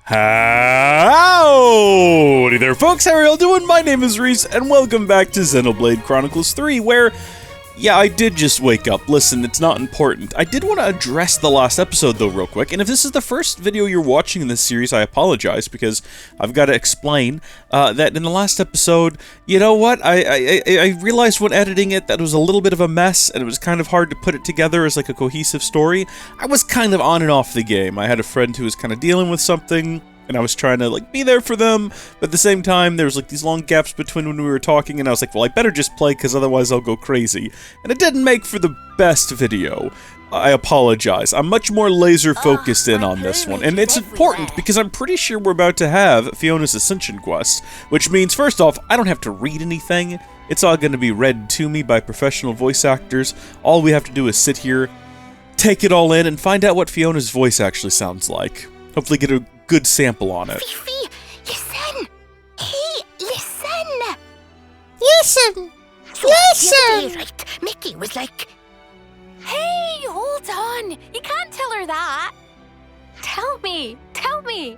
Howdy there, folks. How are y'all doing? My name is Reese, and welcome back to Xenoblade Chronicles 3, where, yeah, I did just wake up. Listen, it's not important. I did want to address the last episode, though, real quick, and if this is the first video you're watching in this series, I apologize, because I've got to explain that in the last episode, you know what, I realized when editing it that it was a little bit of a mess, and it was kind of hard to put it together as, like, a cohesive story. I was kind of on and off the game. I had a friend who was kind of dealing with something, and I was trying to, like, be there for them, but at the same time, there was, like, these long gaps between when we were talking, and I was like, well, I better just play, because otherwise I'll go crazy. And it didn't make for the best video. I apologize. I'm much more laser-focused in on this one, and it's important, because I'm pretty sure we're about to have Fiona's Ascension Quest, which means, first off, I don't have to read anything. It's all going to be read to me by professional voice actors. All we have to do is sit here, take it all in, and find out what Fiona's voice actually sounds like. Hopefully get a good sample on it. Fifi, listen! Hey, listen! Listen! So Listen! the other day, right, Mickey was like, hey, hold on! You can't tell her that! Tell me! Tell me!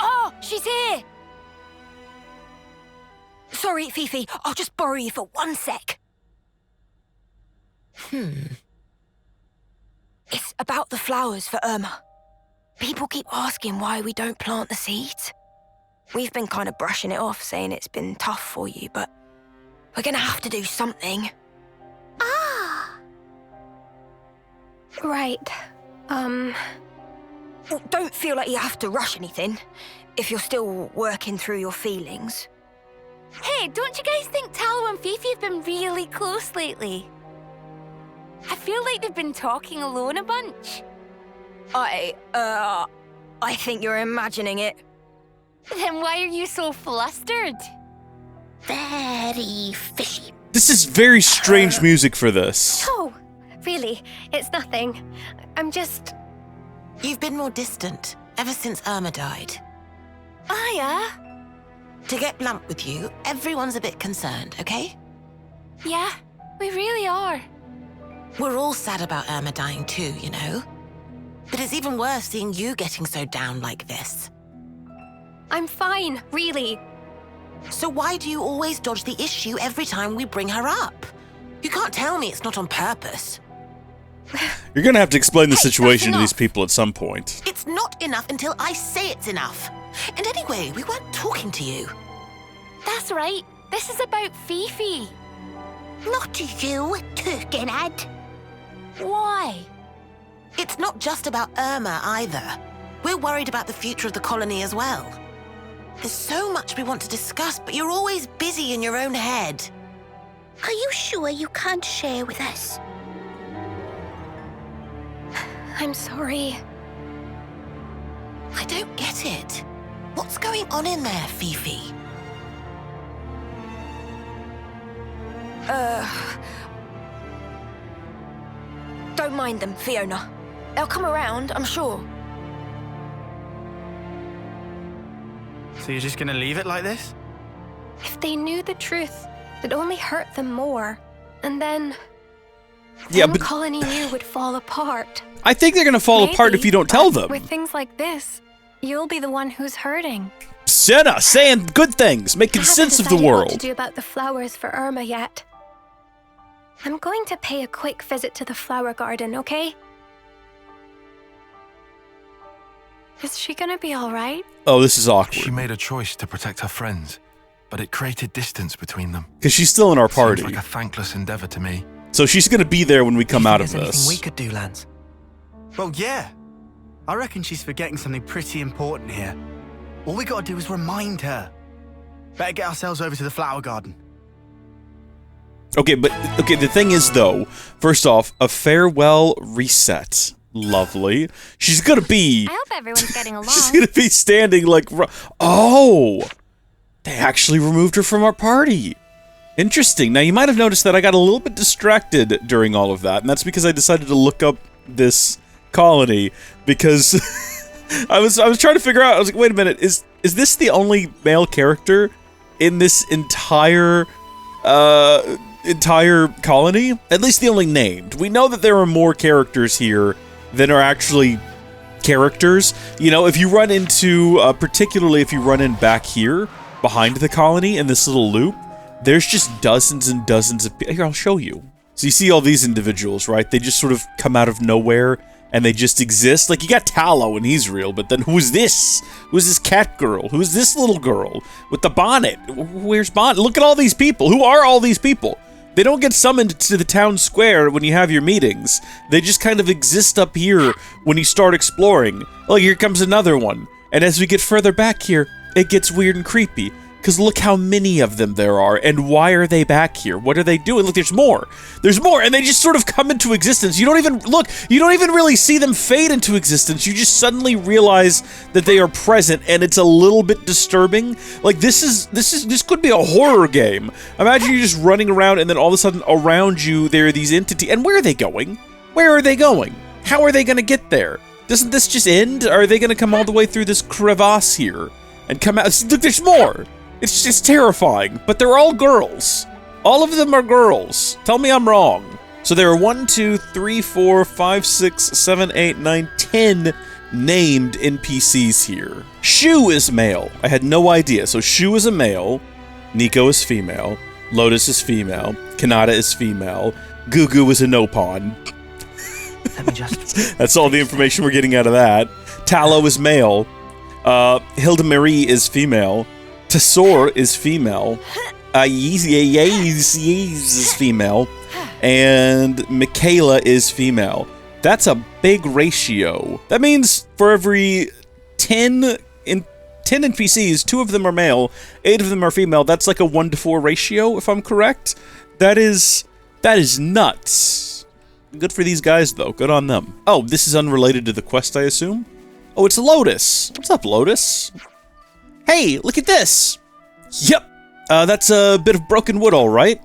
Oh, she's here! Sorry, Fifi, I'll just borrow you for 1 sec. It's about the flowers for Irma. People keep asking why we don't plant the seeds. We've been kind of brushing it off, saying it's been tough for you, but we're gonna have to do something. Ah! Right. Well, don't feel like you have to rush anything, if you're still working through your feelings. Hey, don't you guys think Tallow and Fifi have been really close lately? I feel like they've been talking alone a bunch. I think you're imagining it. Then why are you so flustered? Very fishy. This is very strange music for this. Oh, really, it's nothing. I'm just... You've been more distant ever since Irma died. Aya? To get blunt with you, everyone's a bit concerned, okay? Yeah, we really are. We're all sad about Irma dying too, you know? But it's even worse seeing you getting so down like this. I'm fine, really. So why do you always dodge the issue every time we bring her up? You can't tell me it's not on purpose. You're gonna have to explain the Hey, situation to that's these people at some point. It's not enough until I say it's enough. And anyway, we weren't talking to you. That's right. This is about Fifi. Not you, Turkenhead. Why? It's not just about Irma either. We're worried about the future of the colony as well. There's so much we want to discuss, but you're always busy in your own head. Are you sure you can't share with us? I'm sorry. I don't get it. What's going on in there, Fifi? Don't mind them, Fiona. They'll come around, I'm sure. So you're just gonna leave it like this? If they knew the truth, it'd only hurt them more. And then... Yeah, the but colony you would fall apart. I think they're gonna fall apart if you don't tell them. With things like this, you'll be the one who's hurting. Senna, saying good things, making sense of the I haven't decided what to world. do about the flowers for Irma yet. I'm going to pay a quick visit to the flower garden, okay? Is she gonna be alright? Oh, this is She awkward. made a choice to protect her friends, but it created distance between them. Because she's still in our party. Seems like a thankless endeavor to me. So she's gonna be there when we come out of There's anything this. we could do, Lance? Well, yeah. I reckon she's forgetting something pretty important here. All we gotta do is remind her. Better get ourselves over to the flower garden. Okay, the thing is, though, first off, a farewell reset. Lovely. She's gonna be... I hope everyone's getting along. She's gonna be standing like... Oh! They actually removed her from our party. Interesting. Now, you might have noticed that I got a little bit distracted during all of that, and that's because I decided to look up this colony, because I was trying to figure out, I was like, wait a minute, is this the only male character in this entire colony? At least the only named. We know that there are more characters here than are actually characters. You know, if you run into, particularly if you run in back here, behind the colony in this little loop, there's just dozens and dozens of people. Here, I'll show you. So you see all these individuals, right? They just sort of come out of nowhere, and they just exist. Like, you got Tallow, and he's real, but then who's this? Who's this cat girl? Who's this little girl with the bonnet? Where's Bonnet? Look at all these people. Who are all these people? They don't get summoned to the town square when you have your meetings. They just kind of exist up here when you start exploring. Oh, here comes another one. And as we get further back here, it gets weird and creepy. Because look how many of them there are, and why are they back here? What are they doing? Look, there's more. There's more, and they just sort of come into existence. You don't even, look, you don't even really see them fade into existence. You just suddenly realize that they are present, and it's a little bit disturbing. Like, this could be a horror game. Imagine you're just running around, and then all of a sudden, around you, there are these entities. And where are they going? Where are they going? How are they going to get there? Doesn't this just end? Are they going to come all the way through this crevasse here and come out? Look, there's more. It's just terrifying, but they're all girls. All of them are girls. Tell me I'm wrong. So there are 1, 2, 3, 4, 5, 6, 7, 8, 9, 10 named NPCs here. Shu is male. I had no idea. So Shu is a male. Nico is female. Lotus is female. Kanata is female. Gugu is a Nopon. Let me just... That's all the information we're getting out of that. Tallow is male. Hilda Marie is female. Tesor is female. Yeez is female. And Michaela is female. That's a big ratio. That means for every 10 NPCs, 2 of them are male, 8 of them are female. That's like a 1-to-4 ratio, if I'm correct. That is nuts. Good for these guys, though. Good on them. Oh, this is unrelated to the quest, I assume? Oh, it's Lotus. What's up, Lotus? Hey, look at this! Yep, that's a bit of broken wood, all right.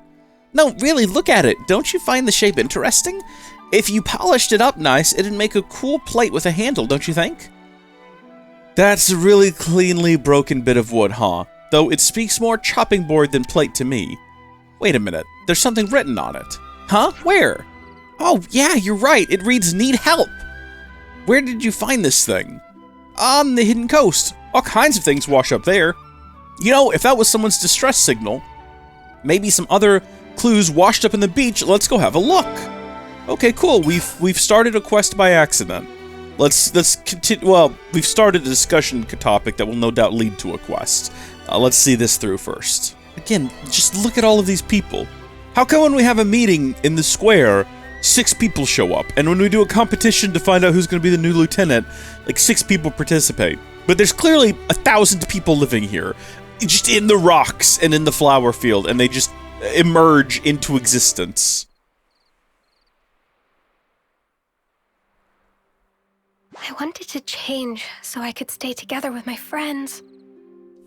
No, really, look at it. Don't you find the shape interesting? If you polished it up nice, it'd make a cool plate with a handle, don't you think? That's a really cleanly broken bit of wood, huh? Though it speaks more chopping board than plate to me. Wait a minute, there's something written on it. Huh? Where? Oh, yeah, you're right. It reads, need help. Where did you find this thing? On the hidden coast. All kinds of things wash up there. You know, if that was someone's distress signal, maybe some other clues washed up in the beach, let's go have a look. Okay, cool. We've started a quest by accident. Let's continue. Well, we've started a discussion topic that will no doubt lead to a quest. Let's see this through first. Again, just look at all of these people. How come when we have a meeting in the square, 6 people show up, and when we do a competition to find out who's going to be the new lieutenant, like 6 people participate? But there's clearly 1,000 people living here, just in the rocks and in the flower field, and they just emerge into existence. I wanted to change so I could stay together with my friends.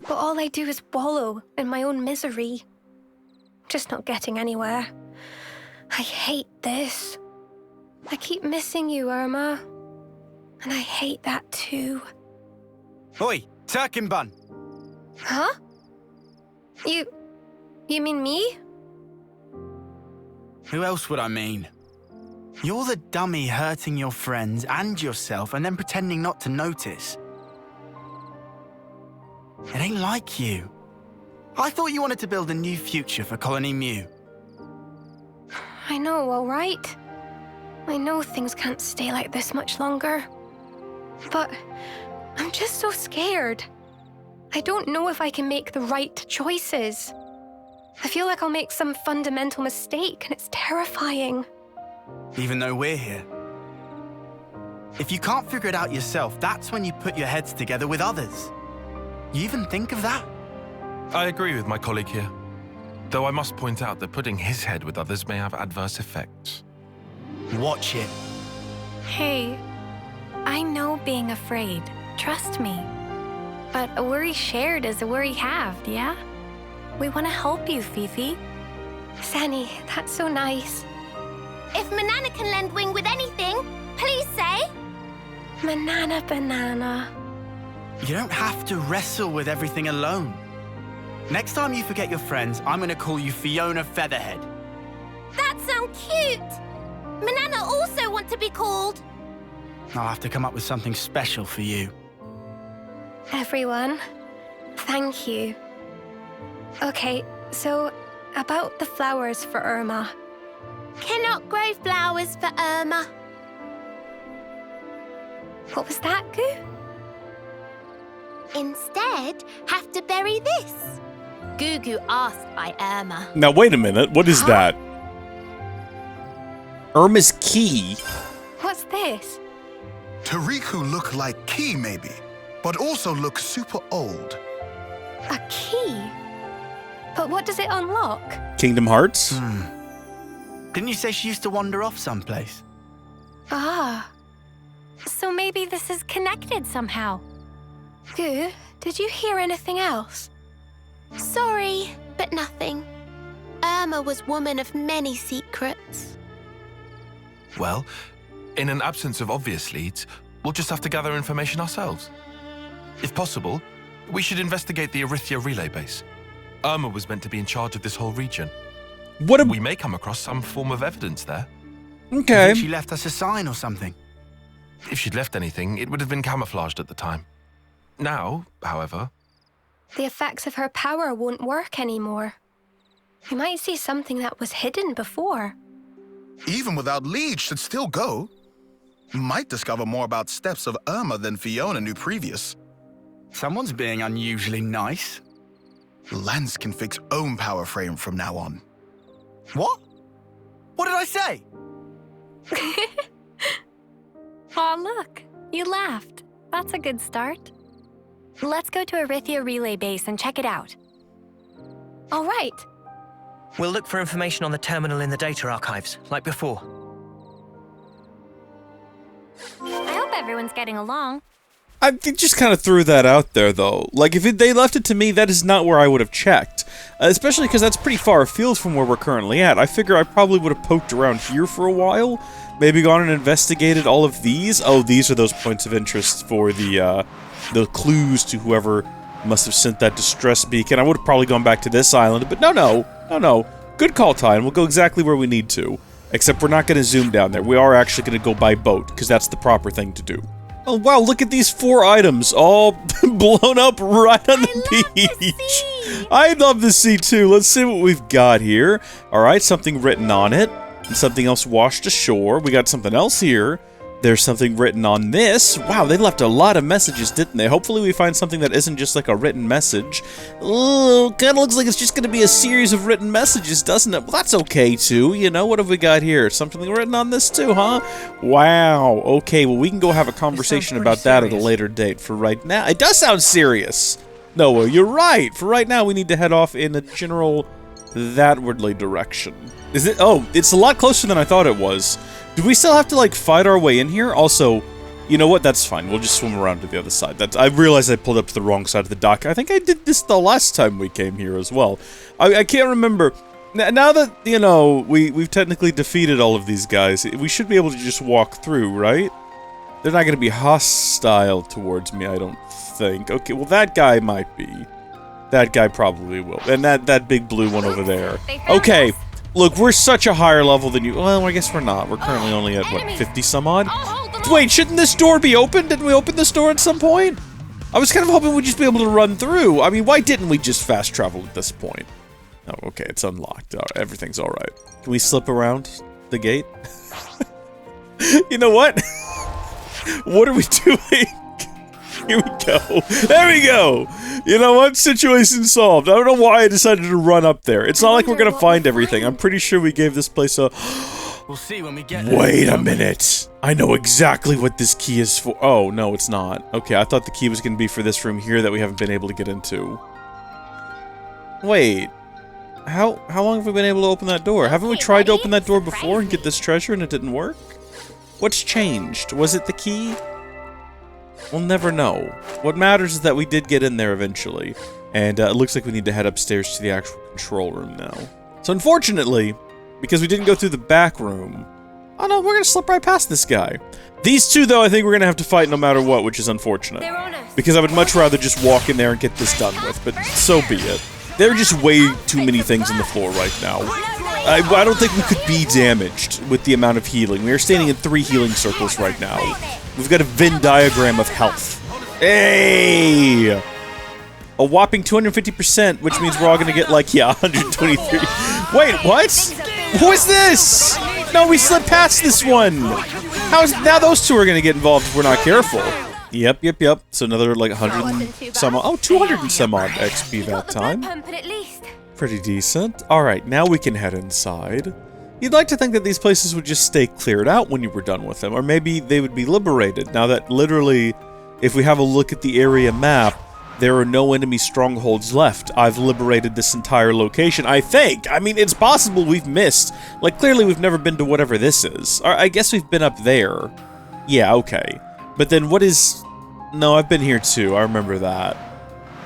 But all I do is wallow in my own misery. Just not getting anywhere. I hate this. I keep missing you, Irma. And I hate that too. Oi, Turkin Bun! Huh? You mean me? Who else would I mean? You're the dummy hurting your friends and yourself and then pretending not to notice. It ain't like you. I thought you wanted to build a new future for Colony Mew. I know, all right. I know things can't stay like this much longer. But I'm just so scared. I don't know if I can make the right choices. I feel like I'll make some fundamental mistake, and it's terrifying. Even though we're here. If you can't figure it out yourself, that's when you put your heads together with others. You even think of that? I agree with my colleague here. Though I must point out that putting his head with others may have adverse effects. Watch it. Hey, I know being afraid. Trust me. But a worry shared is a worry halved, yeah? We want to help you, Fifi. Sani, that's so nice. If Manana can lend wing with anything, please say. Manana banana. You don't have to wrestle with everything alone. Next time you forget your friends, I'm gonna call you Fiona Featherhead. That sounds cute. Manana also want to be called. I'll have to come up with something special for you. Everyone, thank you. Okay, so about the flowers for Irma. Cannot grow flowers for Irma. What was that, Goo? Instead, have to bury this. Gugu asked by Irma. Now, wait a minute. What is that? Irma's key? What's this? Tariku look like key, maybe, but also look super old. A key? But what does it unlock? Kingdom Hearts? Didn't you say she used to wander off someplace? Ah. So maybe this is connected somehow. Goo, did you hear anything else? Sorry, but nothing. Irma was woman of many secrets. Well, in an absence of obvious leads, we'll just have to gather information ourselves. If possible, we should investigate the Erythia relay base. Irma was meant to be in charge of this whole region. We may come across some form of evidence there. Okay. She left us a sign or something. If she'd left anything, it would have been camouflaged at the time. Now, however... The effects of her power won't work anymore. We might see something that was hidden before. Even without leads, should still go. Might discover more about steps of Irma than Fiona knew previous. Someone's being unusually nice. Lance can fix own power frame from now on. What? What did I say? Aw, look. You laughed. That's a good start. Let's go to Erythia relay base and check it out. All right. We'll look for information on the terminal in the data archives, like before. I hope everyone's getting along. I just kind of threw that out there, though. Like, if they left it to me, that is not where I would have checked. Especially because that's pretty far afield from where we're currently at. I figure I probably would have poked around here for a while. Maybe gone and investigated all of these. Oh, these are those points of interest for the clues to whoever must have sent that distress beacon. I would have probably gone back to this island, but no. Good call, Ty, and we'll go exactly where we need to. Except we're not going to zoom down there. We are actually going to go by boat, because that's the proper thing to do. Oh, wow, look at these 4 items, all blown up right on the beach. I love the sea, too. Let's see what we've got here. All right, something written on it, and something else washed ashore. We got something else here. There's something written on this. Wow, they left a lot of messages, didn't they? Hopefully we find something that isn't just like a written message. Oh, kind of looks like it's just going to be a series of written messages, doesn't it? Well, that's okay, too. You know, what have we got here? Something written on this, too, huh? Wow. Okay, well, we can go have a conversation about that at a later date. For right now, it does sound serious. No, well, you're right. For right now, we need to head off in a general thatwardly direction. Is it? Oh, it's a lot closer than I thought it was. Do we still have to, like, fight our way in here? Also, you know what? That's fine. We'll just swim around to the other side. I realized I pulled up to the wrong side of the dock. I think I did this the last time we came here as well. I can't remember. Now that, you know, we've technically defeated all of these guys, we should be able to just walk through, right? They're not going to be hostile towards me, I don't think. Okay, well, that guy might be. That guy probably will. And that big blue one over there. Okay. Look, we're such a higher level than you. Well, I guess we're not. We're currently only at, what, 50 some odd? Wait, shouldn't this door be open? Didn't we open this door at some point? I was kind of hoping we'd just be able to run through. I mean, why didn't we just fast travel at this point? Oh, okay, it's unlocked. All right, everything's all right. Can we slip around the gate? You know what? What are we doing? Here we go. There we go. You know what? Situation solved. I don't know why I decided to run up there. It's not like we're gonna find everything. I'm pretty sure we gave this place a... We'll see when we get there. Wait a minute. I know exactly what this key is for. Oh, no, it's not. Okay, I thought the key was gonna be for this room here that we haven't been able to get into. Wait. How long have we been able to open that door? Haven't we tried to open that door before and get this treasure and it didn't work? What's changed? Was it the key? We'll never know. What matters is that we did get in there eventually. And it looks like we need to head upstairs to the actual control room now. So unfortunately, because we didn't go through the back room... Oh no, we're gonna slip right past this guy. These two, though, I think we're gonna have to fight no matter what, which is unfortunate. Because I would much rather just walk in there and get this done with, but so be it. There are just way too many things on the floor right now. I don't think we could be damaged with the amount of healing. We are standing in 3 healing circles right now. We've got a Venn diagram of health. Hey! A whopping 250%, which means we're all gonna get like, yeah, 123. Wait, what? Who is this? No, we slipped past this one. Now those 2 are gonna get involved if we're not careful. Yep. So another like 100 and some odd. Oh, 200 and some odd XP that time. Pretty decent. Alright, now we can head inside. You'd like to think that these places would just stay cleared out when you were done with them, or maybe they would be liberated, now that literally, if we have a look at the area map, there are no enemy strongholds left. I've liberated this entire location, I think. I mean, it's possible we've missed. Like, clearly we've never been to whatever this is. I guess we've been up there. Yeah, okay. But then what is... No, I've been here too, I remember that.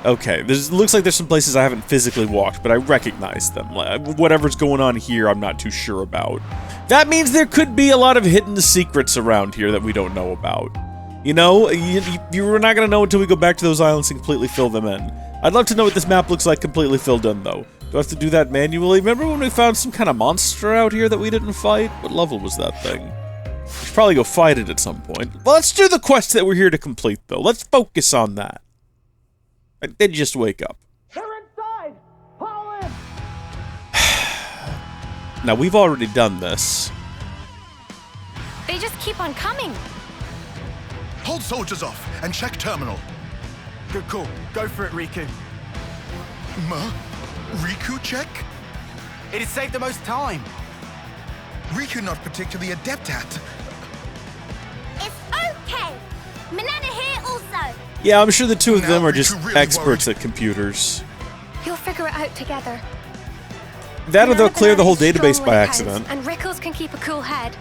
Okay, looks like there's some places I haven't physically walked, but I recognize them. Whatever's going on here, I'm not too sure about. That means there could be a lot of hidden secrets around here that we don't know about. You know, you're not going to know until we go back to those islands and completely fill them in. I'd love to know what this map looks like completely filled in, though. Do I have to do that manually? Remember when we found some kind of monster out here that we didn't fight? What level was that thing? We should probably go fight it at some point. Well, let's do the quest that we're here to complete, though. Let's focus on that. I did just wake up. They're inside! Haul in! Now, we've already done this. They just keep on coming. Hold soldiers off and check terminal. Good call. Go for it, Riku. Riku check? It'd save the most time. Riku not particularly adept at. It's okay. Manana here also. Yeah, I'm sure the 2 of them Now are just Riku really experts at computers. You'll figure it out together. That or they'll clear the whole Banana's database strong by when it counts, accident. And Rickles can keep a cool head.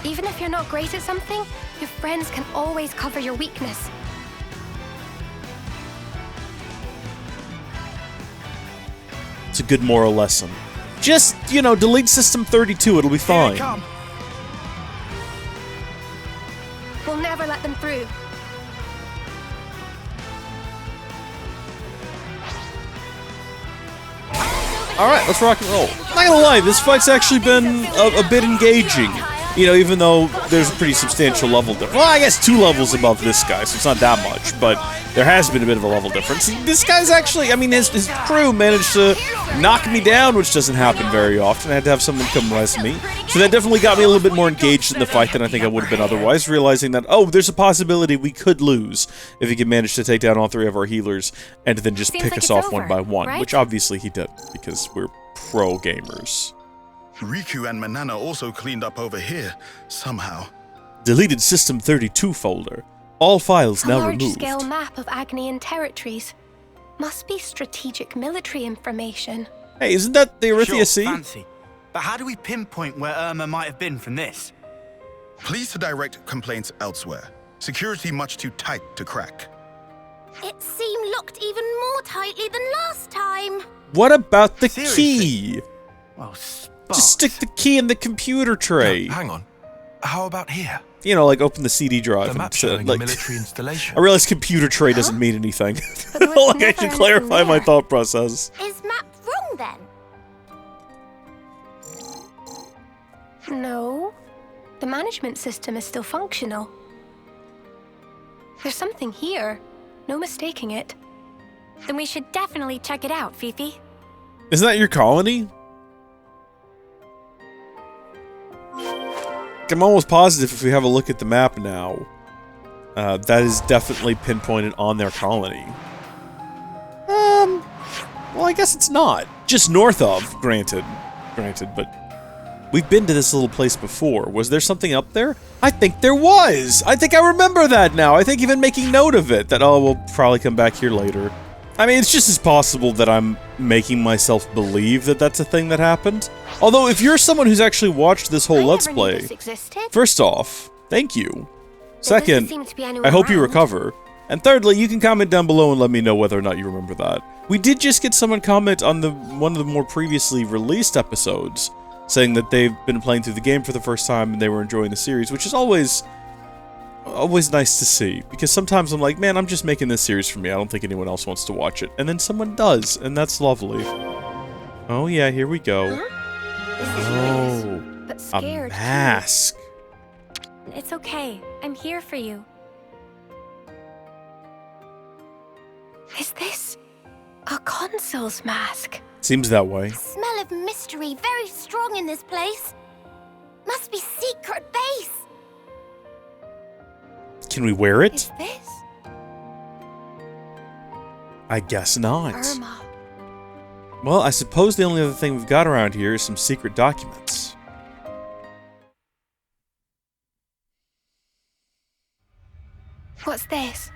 Even if you're not great at something, your friends can always cover your weakness. It's a good moral lesson. Just, you know, delete System 32, it'll be fine. Here they come. We'll never let them through. Alright, let's rock and roll. Not gonna lie, this fight's actually been a bit engaging. You know, even though there's a pretty substantial level difference. Well, I guess 2 levels above this guy, so it's not that much, but there has been a bit of a level difference. This guy's actually, I mean, his crew managed to knock me down, which doesn't happen very often. I had to have someone come res me. So that definitely got me a little bit more engaged in the fight than I think I would have been otherwise, realizing that, oh, there's a possibility we could lose if he could manage to take down all 3 of our healers and then just pick us off one by one, right? which obviously he did, because we're pro gamers. Riku and Manana also cleaned up over here, somehow. Deleted System 32 folder. All files now removed. Large-scale map of Agnian territories. Must be strategic military information. Hey, isn't that the Erythia Sure, Sea? fancy. But how do we pinpoint where Irma might have been from this? Please to direct complaints elsewhere. Security much too tight to crack. It seemed locked even more tightly than last time. What about the Seriously? key? Well, Just stick the key in the computer tray. No, hang on. How about here? You know, like open the CD drive. The and map set- showing like, a military installation. I realize computer tray doesn't mean anything. But there was Like, I never should anything clarify my there. thought process. Is map wrong then? No. The management system is still functional. There's something here. No mistaking it. Then we should definitely check it out, Fifi. Isn't that your colony? I'm almost positive if we have a look at the map now, that is definitely pinpointed on their colony. Well, I guess it's not. Just north of, granted, but we've been to this little place before. Was there something up there? I think there was! I think I remember that now. I think even making note of it, that, oh, we'll probably come back here later. I mean, it's just as possible that I'm making myself believe that that's a thing that happened. Although, if you're someone who's actually watched this whole Let's never knew Play, this existed. first off, thank you. There doesn't Second, seem to be anyone I hope you around. recover. And thirdly, you can comment down below and let me know whether or not you remember that. We did just get someone comment on one of the more previously released episodes, saying that they've been playing through the game for the first time and they were enjoying the series, which is always nice to see. Because sometimes I'm like, man, I'm just making this series for me. I don't think anyone else wants to watch it. And then someone does, and that's lovely. Oh yeah, here we go. This is serious, but a scared too. mask. It's okay. I'm here for you. Is this a consul's mask? Seems that way. Smell of mystery very strong in this place. Must be secret base. Can we wear it? Is this I guess not. Irma? Well, I suppose the only other thing we've got around here is some secret documents. What's this?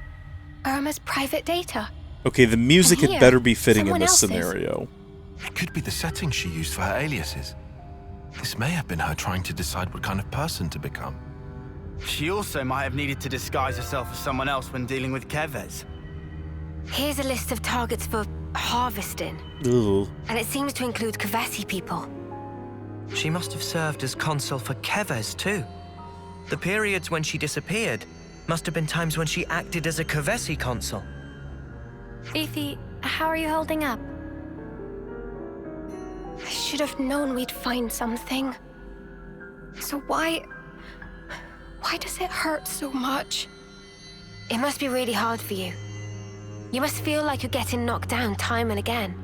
Irma's private data. Okay, the music And had here, better be fitting in someone this else's. scenario. It could be the settings she used for her aliases. This may have been her trying to decide what kind of person to become. She also might have needed to disguise herself as someone else when dealing with Kevez. Here's a list of targets for harvesting. Ugh. And it seems to include Kavesi people. She must have served as consul for Kevez, too. The periods when she disappeared must have been times when she acted as a Kavesi consul. Fifi, how are you holding up? I should have known we'd find something. So why does it hurt so much? It must be really hard for you. You must feel like you're getting knocked down time and again.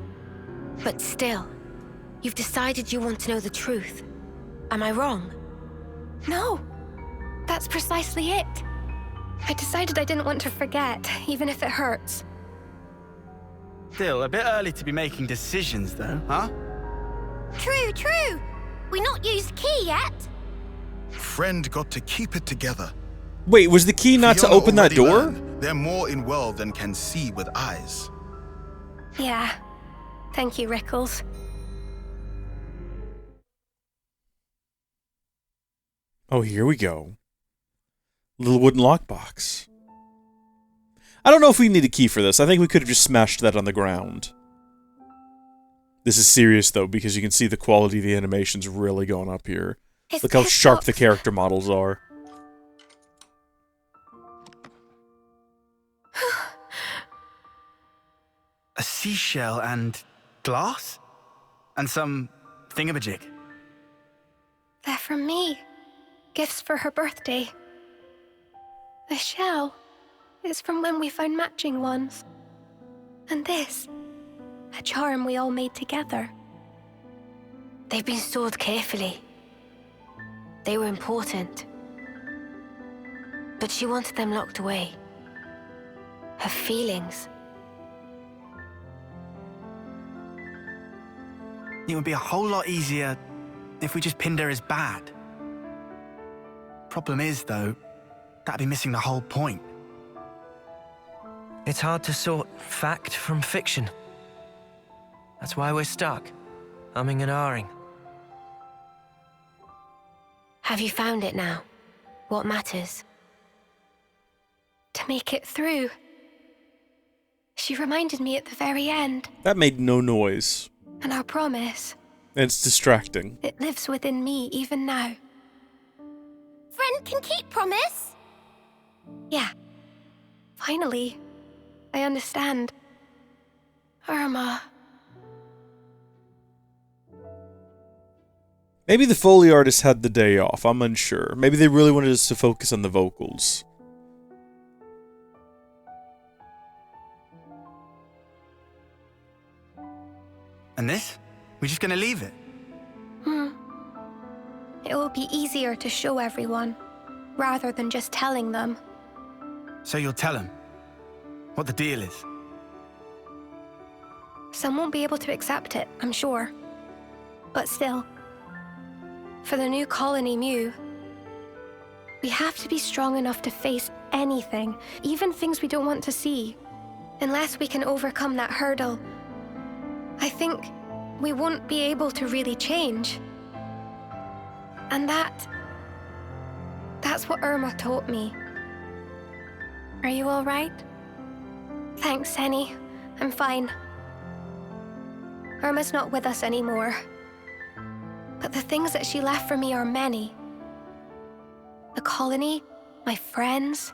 But still, you've decided you want to know the truth. Am I wrong? No, that's precisely it. I decided I didn't want to forget, even if it hurts. Still, a bit early to be making decisions, though, huh? True, true. We not used key yet. Friend got to keep it together. Wait, was the key not to Fiona open that already door? learned they're more in world than can see with eyes. Yeah. Thank you, Rickles. Oh, here we go. Little wooden lockbox. I don't know if we need a key for this. I think we could have just smashed that on the ground. This is serious, though, because you can see the quality of the animation's really going up here. Look how sharp the character models are. A seashell and glass? And some thingamajig. They're from me. Gifts for her birthday. The shell is from when we found matching ones. And this, a charm we all made together. They've been stored carefully. They were important. But she wanted them locked away. Her feelings. It would be a whole lot easier if we just pinned her as bad. Problem is, though, that'd be missing the whole point. It's hard to sort fact from fiction. That's why we're stuck, umming and ahhing. Have you found it now? What matters? To make it through. She reminded me at the very end. That made no noise. And our promise. It's distracting. It lives within me even now. Friend can keep promise. Yeah. Finally, I understand. Irma. Maybe the Foley artist had the day off. I'm unsure. Maybe they really wanted us to focus on the vocals. And this? We're just gonna leave it? It will be easier to show everyone, rather than just telling them. So you'll tell them what the deal is? Some won't be able to accept it, I'm sure. But still, for the new colony Mew, we have to be strong enough to face anything, even things we don't want to see. Unless we can overcome that hurdle, I think we won't be able to really change. And that's what Irma taught me. Are you all right? Thanks, Henny. I'm fine. Irma's not with us anymore. But the things that she left for me are many. The colony, my friends,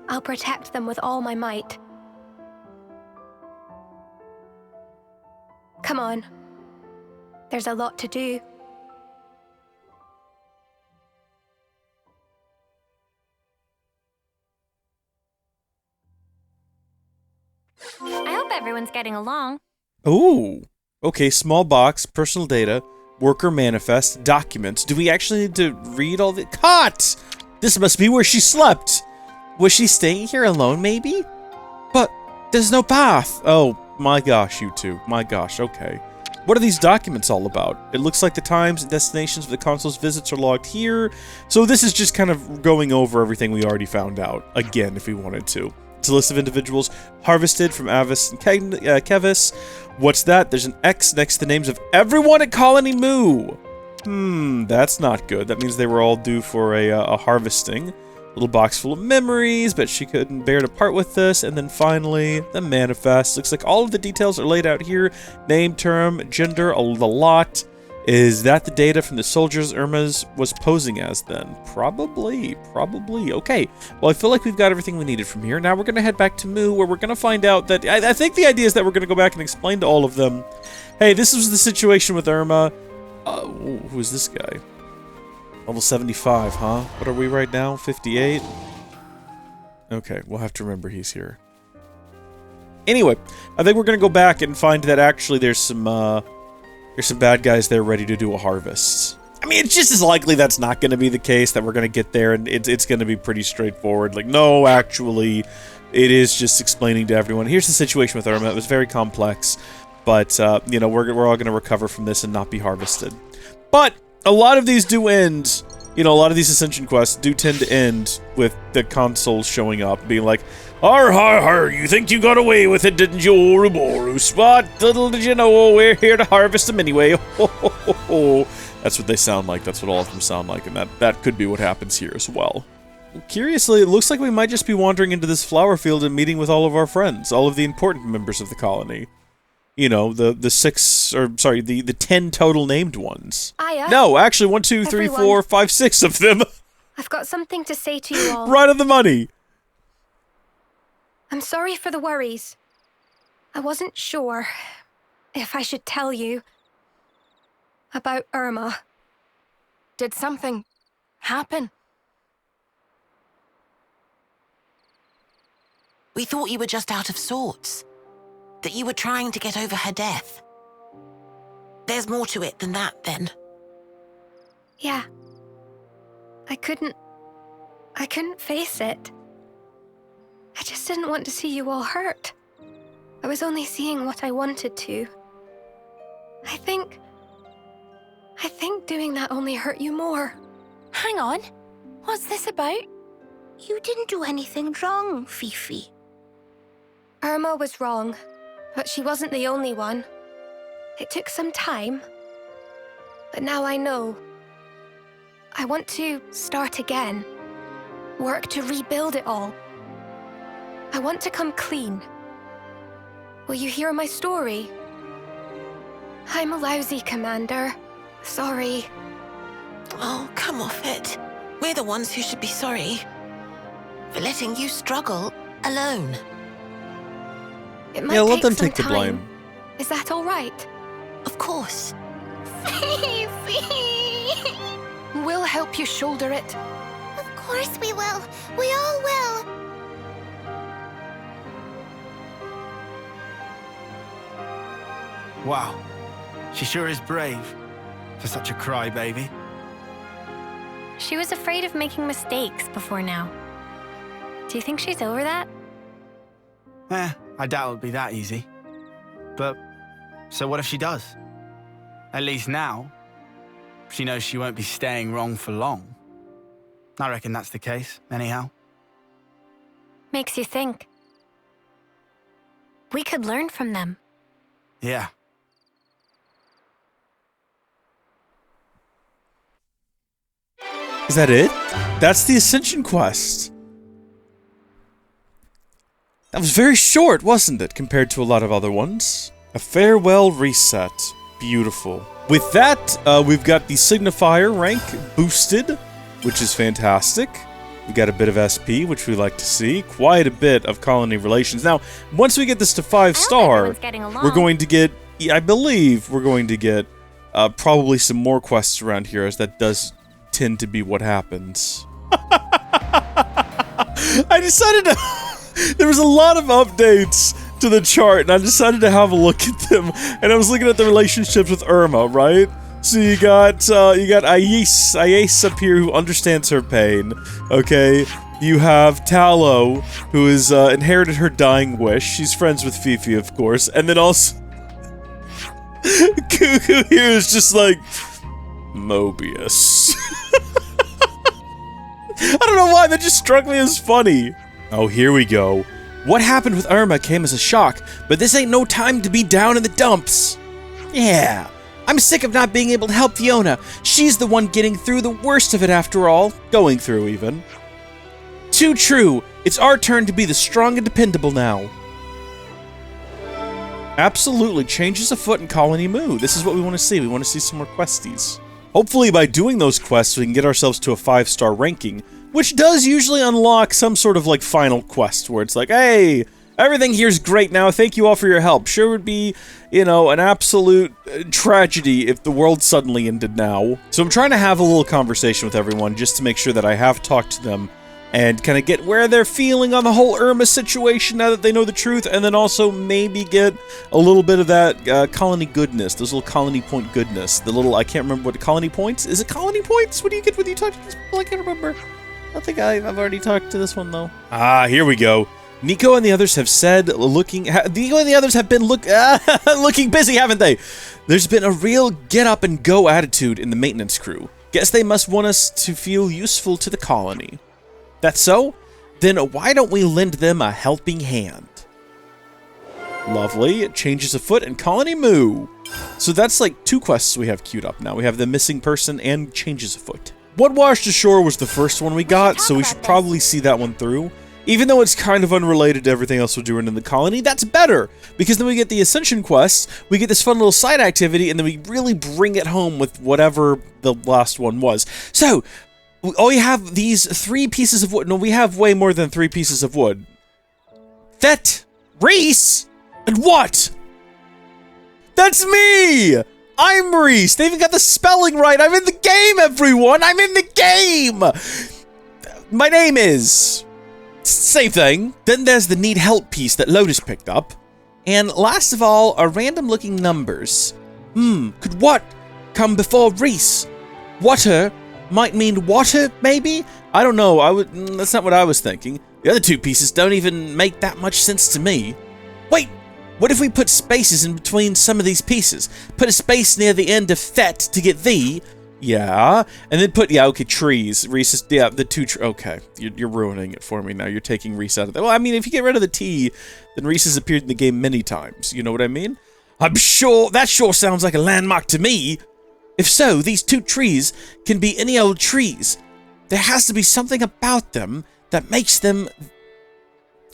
I'll protect them with all my might. Come on. There's a lot to do. I hope everyone's getting along. Ooh. Okay, small box, personal data, worker manifest, documents. Do we actually need to read all the... Cot! This must be where she slept. Was she staying here alone, maybe? But there's no path. Oh, my gosh, you two. My gosh, okay. What are these documents all about? It looks like the times and destinations for the consul's visits are logged here. So this is just kind of going over everything we already found out, again, if we wanted to. It's a list of individuals harvested from Avis and Kevis. What's that? There's an X next to the names of everyone at Colony Moo. That's not good. That means they were all due for a harvesting. Little box full of memories, but she couldn't bear to part with this. And then finally, the manifest. Looks like all of the details are laid out here. Name, term, gender, the lot. Is that the data from the soldiers Irma's was posing as then? Probably. Okay. Well, I feel like we've got everything we needed from here. Now we're going to head back to Moo, where we're going to find out that... I think the idea is that we're going to go back and explain to all of them, hey, this was the situation with Irma. Who's this guy? Level 75, huh? What are we right now? 58? Okay, we'll have to remember he's here. Anyway, I think we're gonna go back and find that actually there's some bad guys there ready to do a harvest. I mean, it's just as likely that's not gonna be the case, that we're gonna get there and it's gonna be pretty straightforward. Like, no, actually, it is just explaining to everyone. Here's the situation with Irma. It was very complex, but, you know, we're all gonna recover from this and not be harvested. But a lot of these do end, you know, a lot of these Ascension quests do tend to end with the consuls showing up, being like, "Har har har, you think you got away with it, didn't you, Ouroboros? But little did you know, we're here to harvest them anyway." Ho, ho, ho, ho. That's what they sound like, that's what all of them sound like, and that could be what happens here as well. Curiously, it looks like we might just be wandering into this flower field and meeting with all of our friends, all of the important members of the colony. You know, the 10 total named ones. Aya. No, actually, 1, 2, 3, Everyone. 4, 5, 6 of them. I've got something to say to you all. Right on the money. I'm sorry for the worries. I wasn't sure if I should tell you about Irma. Did something happen? We thought you were just out of sorts. That you were trying to get over her death. There's more to it than that, then. Yeah. I couldn't face it. I just didn't want to see you all hurt. I was only seeing what I wanted to. I think doing that only hurt you more. Hang on. What's this about? You didn't do anything wrong, Fifi. Irma was wrong, but she wasn't the only one. It took some time, but now I know. I want to start again. Work to rebuild it all. I want to come clean. Will you hear my story? I'm a lousy commander. Sorry. Oh, come off it. We're the ones who should be sorry. For letting you struggle alone. It might Yeah, let take them some take the time. blame. Is that all right? Of course. We'll help you shoulder it. Of course we will. We all will. Wow. She sure is brave. For such a crybaby. She was afraid of making mistakes before now. Do you think she's over that? I doubt it would be that easy. But, so what if she does? At least now, she knows she won't be staying wrong for long. I reckon that's the case, anyhow. Makes you think. We could learn from them. Yeah. Is that it? That's the Ascension Quest. That was very short, wasn't it, compared to a lot of other ones? A farewell reset. Beautiful. With that, we've got the Signifier rank boosted, which is fantastic. We got a bit of SP, which we like to see. Quite a bit of colony relations. Now, once we get this to 5-star, we're going to get, I believe, we're going to get probably some more quests around here, as that does tend to be what happens. I decided to... There was a lot of updates to the chart, and I decided to have a look at them, and I was looking at the relationships with Irma, right? So you got Ais up here, who understands her pain, okay? You have Tallow, who has inherited her dying wish. She's friends with Fifi, of course, and then also Cuckoo here is just like Mobius. I don't know why, that just struck me as funny. Oh, here we go. What happened with Irma came as a shock, but this ain't no time to be down in the dumps. Yeah, I'm sick of not being able to help Fiona. She's the one getting through the worst of it after all. Going through, even. Too true. It's our turn to be the strong and dependable now. Absolutely. Changes afoot in Colony Moo. This is what we want to see. We want to see some more questies. Hopefully by doing those quests, we can get ourselves to a 5-star ranking, which does usually unlock some sort of, like, final quest, where it's like, hey, everything here's great now, thank you all for your help. Sure would be, you know, an absolute tragedy if the world suddenly ended now. So I'm trying to have a little conversation with everyone, just to make sure that I have talked to them, and kind of get where they're feeling on the whole Irma situation now that they know the truth, and then also maybe get a little bit of that colony goodness, those little colony point goodness. The little, I can't remember what, colony points? Is it colony points? What do you get when you talk to these people? I can't remember. I think I've already talked to this one, though. Ah, here we go. Nico and the others have said Nico and the others have been looking busy, haven't they? There's been a real get-up-and-go attitude in the maintenance crew. Guess they must want us to feel useful to the colony. That's so? Then why don't we lend them a helping hand? Lovely. It changes afoot in Colony Moo. So that's like 2 quests we have queued up now. We have the missing person and changes afoot. What Washed Ashore was the first one we got, so we should probably see that one through. Even though it's kind of unrelated to everything else we're doing in the colony, that's better! Because then we get the Ascension Quest, we get this fun little side activity, and then we really bring it home with whatever the last one was. So, we have these 3 pieces of wood. No, we have way more than 3 pieces of wood. That Reese? And what? That's me! I'm Reese! They even got the spelling right! I'm in the game, everyone! I'm in the game! My name is... Same thing. Then there's the need help piece that Lotus picked up. And last of all, are random looking numbers. Could what come before Reese? Water might mean water, maybe? I don't know, that's not what I was thinking. The other 2 pieces don't even make that much sense to me. Wait, what if we put spaces in between some of these pieces? Put a space near the end of Thet to get thee. Yeah, and then put, okay, trees. Reese, yeah, the 2 okay, you're ruining it for me now. You're taking Reese out of there. Well, I mean, if you get rid of the T, then Reese has appeared in the game many times. You know what I mean? I'm sure, that sure sounds like a landmark to me. If so, these 2 trees can be any old trees. There has to be something about them that makes them...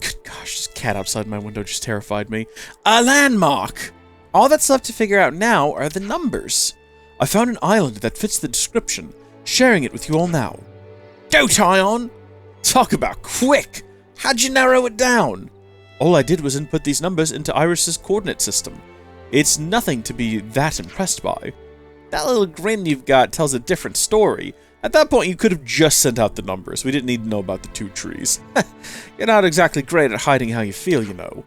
Good gosh, this cat outside my window just terrified me. A landmark! All that's left to figure out now are the numbers. I found an island that fits the description, sharing it with you all now. Go, Tyon! Talk about quick! How'd you narrow it down? All I did was input these numbers into Iris's coordinate system. It's nothing to be that impressed by. That little grin you've got tells a different story. At that point, you could have just sent out the numbers. We didn't need to know about the 2 trees. You're not exactly great at hiding how you feel, you know.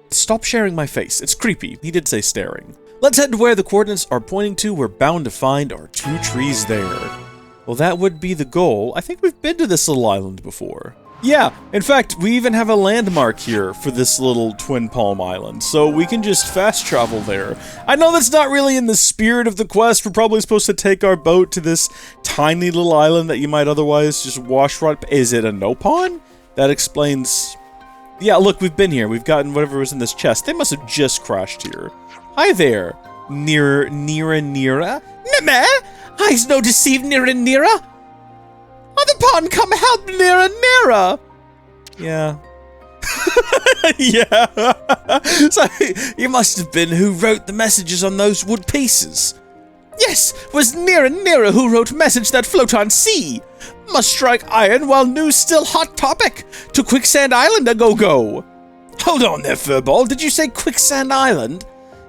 Stop sharing my face. It's creepy. He did say staring. Let's head to where the coordinates are pointing to. We're bound to find our 2 trees there. Well, that would be the goal. I think we've been to this little island before. Yeah, in fact, we even have a landmark here for this little Twin Palm Island, so we can just fast travel there. I know that's not really in the spirit of the quest. We're probably supposed to take our boat to this tiny little island that you might otherwise just wash right... Is it a Nopon? That explains... Yeah, look, we've been here. We've gotten whatever was in this chest. They must have just crashed here. Hi there, Nira. Meh? I's no deceive Nira. Other pond come help Nira. Yeah. Yeah. So, you must have been who wrote the messages on those wood pieces. Yes, was Nira who wrote message that float on sea. Must strike iron while news still hot topic. To Quicksand Island a go. Hold on there, Furball. Did you say Quicksand Island?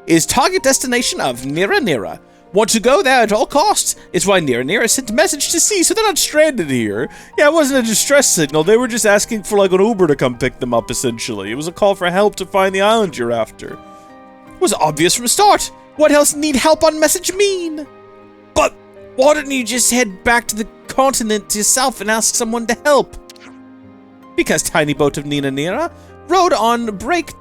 Is target destination of Nira. Want to go there at all costs? It's why Nira sent a message to sea, so they're not stranded here. Yeah, it wasn't a distress signal. They were just asking for like an Uber to come pick them up, essentially. It was a call for help to find the island you're after. It was obvious from the start. What else need help on message mean? But why didn't you just head back to the continent yourself and ask someone to help? Because tiny boat of Nira rode on break.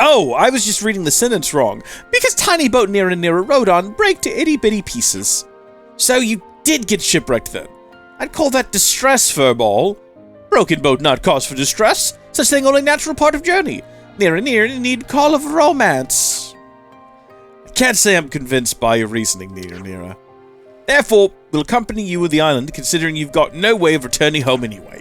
Oh, I was just reading the sentence wrong. Because tiny boat Nira rode on break to itty-bitty pieces. So you did get shipwrecked then. I'd call that distress, furball. Broken boat not cause for distress. Such thing only natural part of journey. Nira need call of romance. I can't say I'm convinced by your reasoning, Nira. Therefore, we'll accompany you to the island, considering you've got no way of returning home anyway.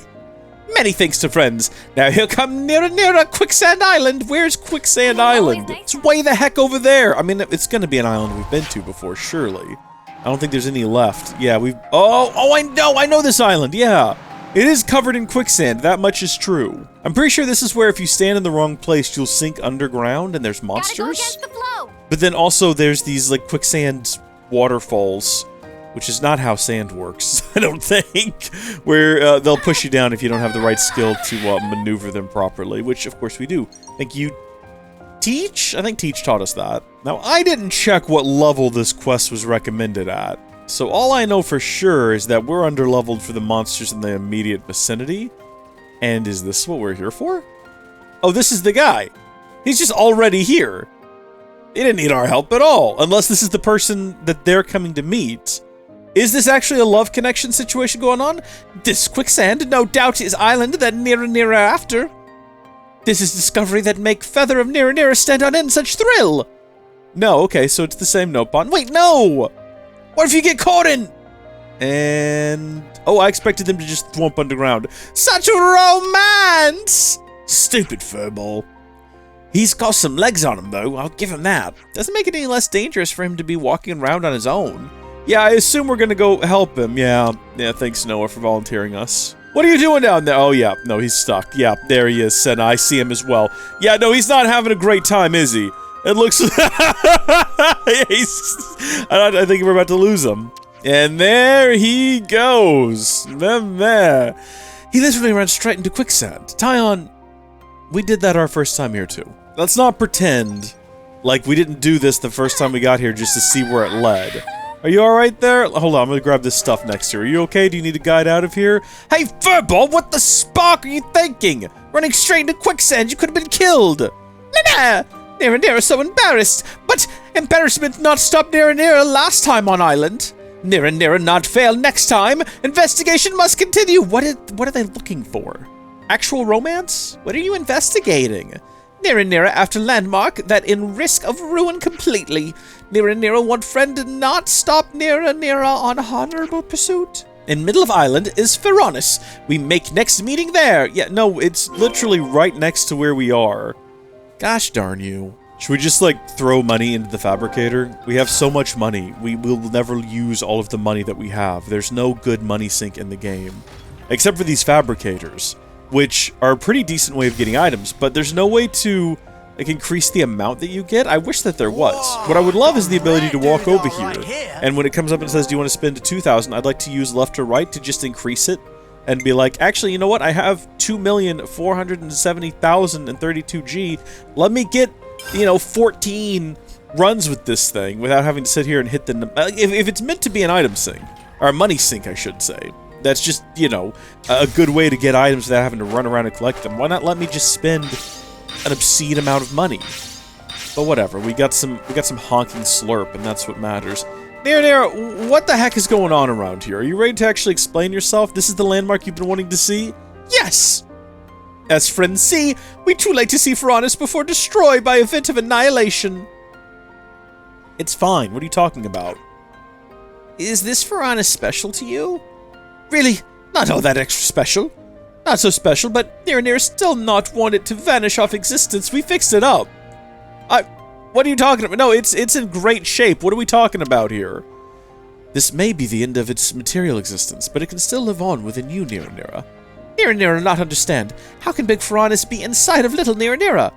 Many thanks to friends. Now here come Nira, Quicksand Island. Where's Quicksand Island? It's way the heck over there. I mean, it's going to be an island we've been to before, surely. I don't think there's any left. Yeah, we've... Oh, I know this island. Yeah. It is covered in quicksand. That much is true. I'm pretty sure this is where if you stand in the wrong place, you'll sink underground and there's monsters. Gotta go against the flow. But then also there's these, like, quicksand waterfalls, which is not how sand works, I don't think, where they'll push you down if you don't have the right skill to maneuver them properly, which, of course, we do. Thank you, Teach? I think Teach taught us that. Now, I didn't check what level this quest was recommended at, so all I know for sure is that we're underleveled for the monsters in the immediate vicinity. And is this what we're here for? Oh, this is the guy. He's just already here. He didn't need our help at all, unless this is the person that they're coming to meet. Is this actually a love connection situation going on? This quicksand, no doubt, is island that Nira after. This is discovery that make feather of Nira stand on end such thrill. No, okay, so it's the same note pond. Wait, no! What if you get caught in? And... oh, I expected them to just thwomp underground. Such a romance! Stupid furball. He's got some legs on him, though. I'll give him that. Doesn't make it any less dangerous for him to be walking around on his own. Yeah, I assume we're gonna go help him. Yeah, thanks, Noah, for volunteering us. What are you doing down there? Oh, yeah, no, he's stuck. Yeah, there he is, and I see him as well. Yeah, no, he's not having a great time, is he? It looks... I think we're about to lose him. And there he goes. There. He literally ran straight into quicksand. Tyon, we did that our first time here, too. Let's not pretend like we didn't do this the first time we got here just to see where it led. Are you alright there? Hold on, I'm gonna grab this stuff next to you. Are you okay? Do you need a guide out of here? Hey, furball, what the spark are you thinking? Running straight into quicksand, you could have been killed. Nah. Nira so embarrassed, but embarrassment not stop Nira last time on island. Nira not fail next time. Investigation must continue. What are they looking for? Actual romance? What are you investigating? Nira after landmark that in risk of ruin completely. Nira want friend to not stop Nira on honorable pursuit. In middle of island is Feronis. We make next meeting there. Yeah, no, it's literally right next to where we are. Gosh darn you. Should we just, like, throw money into the fabricator? We have so much money. We will never use all of the money that we have. There's no good money sink in the game. Except for these fabricators, which are a pretty decent way of getting items, but there's no way to, like, increase the amount that you get. I wish that there was. What I would love is the ability to walk over here, and when it comes up and says, do you want to spend 2,000, I'd like to use left or right to just increase it, and be like, actually, you know what? I have 2,470,032 G. Let me get, you know, 14 runs with this thing without having to sit here and hit the... If it's meant to be an item sink, or a money sink, I should say, that's just, you know, a good way to get items without having to run around and collect them. Why not let me just spend an obscene amount of money? But whatever, we got some honking slurp, and that's what matters. Nira, what the heck is going on around here? Are you ready to actually explain yourself? This is the landmark you've been wanting to see? Yes! As friends see, we too late to see Feronis before destroyed by event of annihilation. It's fine, what are you talking about? Is this Feronis special to you? Really, not all that extra special. Not so special, but Nira still not want it to vanish off existence. We fixed it up. What are you talking about? No, it's in great shape. What are we talking about here? This may be the end of its material existence, but it can still live on within you, Nira. Nira not understand. How can big Feronis be inside of little Nira?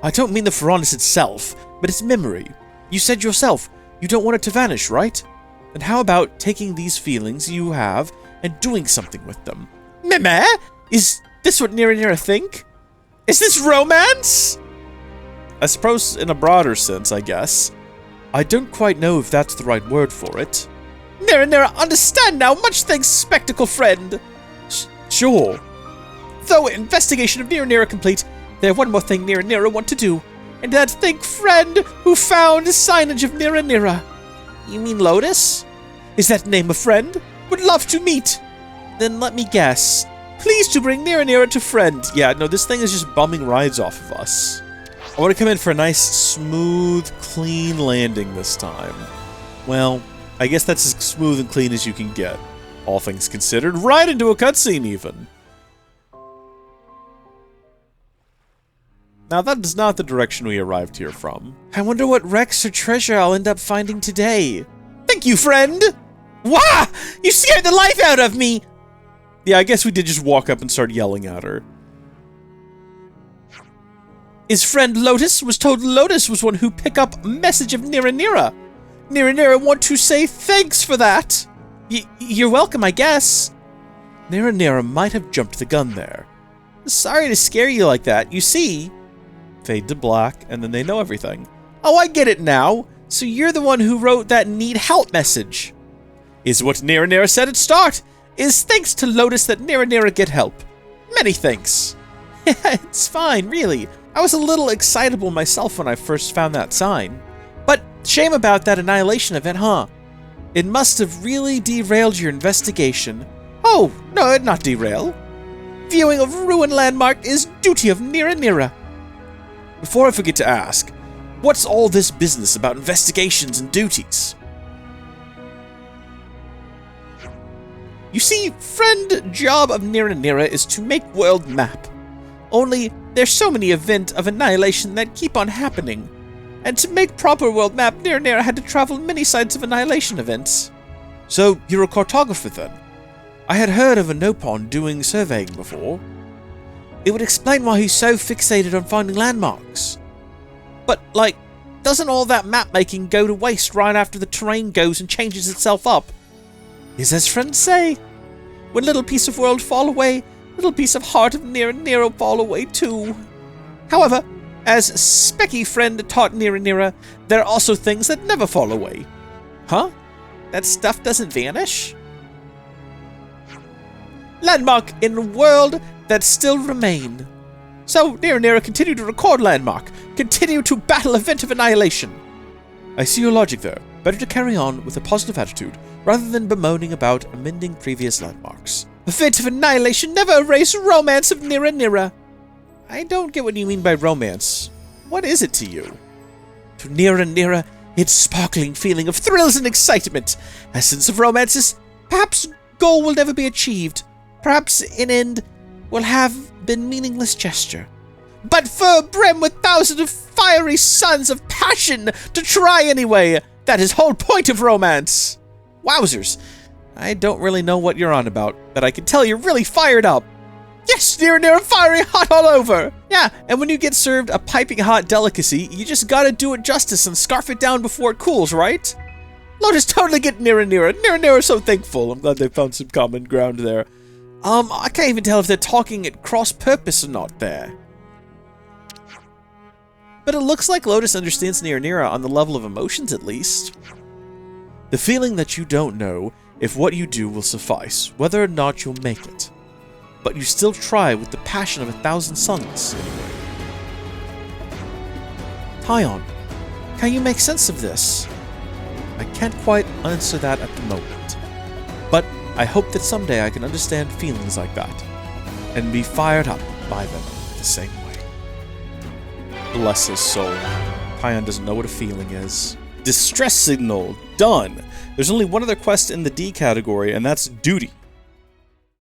I don't mean the Feronis itself, but its memory. You said yourself, you don't want it to vanish, right? And how about taking these feelings you have and doing something with them? Meh? Is this what Nira think? Is this romance? I suppose in a broader sense, I guess. I don't quite know if that's the right word for it. Nira, understand now. Much thanks, spectacle friend. Sure. Though investigation of Nira complete, they have one more thing Nira want to do. And that thank friend who found signage of Nira. You mean Lotus? Is that name a friend? Would love to meet. Then let me guess. Please to bring Nira to friend. Yeah, no, this thing is just bumming rides off of us. I want to come in for a nice, smooth, clean landing this time. Well, I guess that's as smooth and clean as you can get. All things considered, right into a cutscene even. Now that is not the direction we arrived here from. I wonder what wrecks or treasure I'll end up finding today. Thank you, friend! Wah! You scared the life out of me! Yeah, I guess we did just walk up and start yelling at her. His friend Lotus was told Lotus was one who picked up a message of Nira. Nira want to say thanks for that. You're welcome, I guess. Nira might have jumped the gun there. Sorry to scare you like that. You see... Fade to black, and then they know everything. Oh, I get it now. So you're the one who wrote that need help message. Is what Nira said at start. Is thanks to Lotus that Nira get help. Many thanks. It's fine, really. I was a little excitable myself when I first found that sign. But shame about that annihilation event, huh? It must have really derailed your investigation. Oh, no, it not derail. Viewing of ruined landmark is duty of Nira. Before I forget to ask, what's all this business about investigations and duties? You see, friend job of Nira is to make world map. Only, there's so many events of annihilation that keep on happening. And to make proper world map, Nira had to travel many sites of annihilation events. So, you're a cartographer then? I had heard of a Nopon doing surveying before. It would explain why he's so fixated on finding landmarks. But, like, doesn't all that map making go to waste right after the terrain goes and changes itself up? Is as friends say, when little piece of world fall away, little piece of heart of Nira fall away too. However, as Specky friend taught Nira, there are also things that never fall away. Huh? That stuff doesn't vanish? Landmark in world that still remain. So, Nira continue to record landmark, continue to battle event of annihilation. I see your logic there. Better to carry on with a positive attitude, rather than bemoaning about amending previous landmarks. Event of annihilation never erase romance of Nira. I don't get what you mean by romance. What is it to you? To Nira, its sparkling feeling of thrills and excitement. Essence of romance is perhaps goal will never be achieved. Perhaps in end will have been meaningless gesture. But for brim with thousands of fiery suns of passion to try anyway. That is whole point of romance. Wowzers. I don't really know what you're on about, but I can tell you're really fired up. Yes, Nira fiery hot all over. Yeah, and when you get served a piping hot delicacy, you just gotta do it justice and scarf it down before it cools, right? Lotus totally get Nira. Nira is so thankful. I'm glad they found some common ground there. I can't even tell if they're talking at cross purpose or not there. But it looks like Lotus understands Nira on the level of emotions at least. The feeling that you don't know if what you do will suffice, whether or not you'll make it. But you still try with the passion of 1,000 suns, anyway. Tyon, can you make sense of this? I can't quite answer that at the moment. But I hope that someday I can understand feelings like that, and be fired up by them the same way. Bless his soul. Tyon doesn't know what a feeling is. Distress signal. Done. There's only one other quest in the D category, and that's duty.